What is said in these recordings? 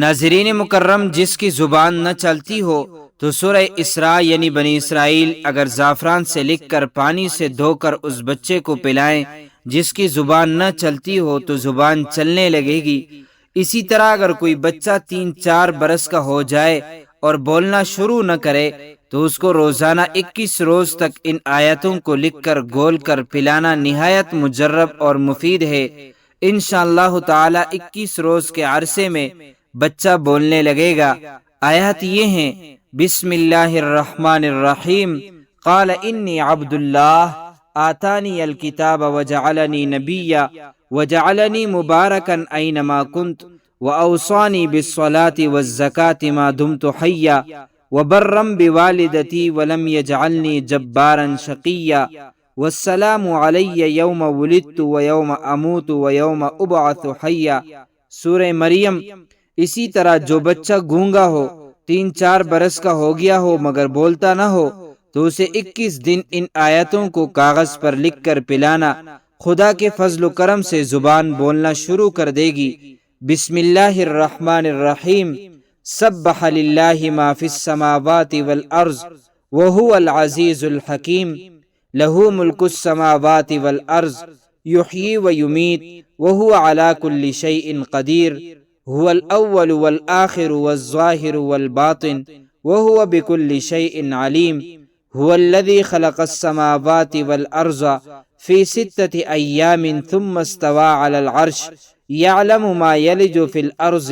ناظرین مکرم، جس کی زبان نہ چلتی ہو تو سورہ اسراء یعنی بنی اسرائیل اگر زعفران سے لکھ کر پانی سے دھو کر اس بچے کو پلائیں، جس کی زبان نہ چلتی ہو تو زبان چلنے لگے گی۔ اسی طرح اگر کوئی بچہ 3-4 برس کا ہو جائے اور بولنا شروع نہ کرے تو اس کو روزانہ 21 روز تک ان آیتوں کو لکھ کر گول کر پلانا نہایت مجرب اور مفید ہے۔ انشاءاللہ تعالی 21 روز کے عرصے میں بچہ بولنے لگے گا۔ آیات یہ ہیں: بسم اللہ الرحمن الرحیم، قال انی عبد اللہ آتانی الکتاب وجعلنی نبیا وجعلنی مبارکا اینما کنت واوصانی بالصلاة والزکاة ما دمت حیا وبرا بوالدتی ولم یجعلنی جبارا شقیا والسلام علی یوم ولدت ویوم اموت ویوم ابعث حیا۔ سورہ مریم۔ اسی طرح جو بچہ گونگا ہو، 3-4 برس کا ہو گیا ہو مگر بولتا نہ ہو تو اسے 21 دن ان آیتوں کو کاغذ پر لکھ کر پلانا، خدا کے فضل و کرم سے زبان بولنا شروع کر دے گی۔ بسم اللہ الرحمن الرحیم، سبح للہ ما فی السماوات والارض وہو العزیز الحکیم، لہ ملک السماوات والارض یحیی ویمیت وہو علی کل شیء قدیر، هو الاول والآخر والظاہر والباطن وهو بكل شيء علیم، هو الذي خلق السماوات والارض في 6 ایام ثم استوى على العرش يعلم ما يلج في الارض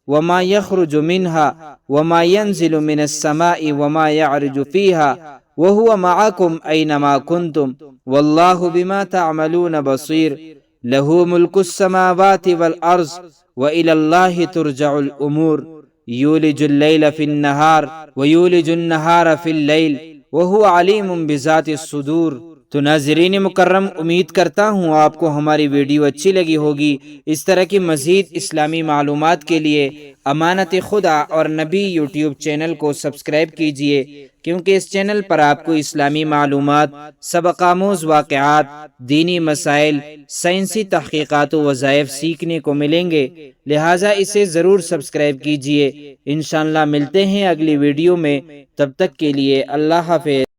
وما يخرج منها وما ينزل من السماء وما يعرج فيها وهو معكم اينما كنتم والله بما تعملون بصير، له ملك السماوات والارض وإلى الله ترجع الأمور، يولج الليل في النهار ويولج النهار في الليل وهو عليم بذات الصدور۔ تو ناظرین مکرم، امید کرتا ہوں آپ کو ہماری ویڈیو اچھی لگی ہوگی۔ اس طرح کی مزید اسلامی معلومات کے لیے امانت خدا اور نبی یوٹیوب چینل کو سبسکرائب کیجئے، کیونکہ اس چینل پر آپ کو اسلامی معلومات، سبق آموز واقعات، دینی مسائل، سائنسی تحقیقات و وظائف سیکھنے کو ملیں گے، لہٰذا اسے ضرور سبسکرائب کیجئے۔ انشاءاللہ ملتے ہیں اگلی ویڈیو میں، تب تک کے لیے اللہ حافظ۔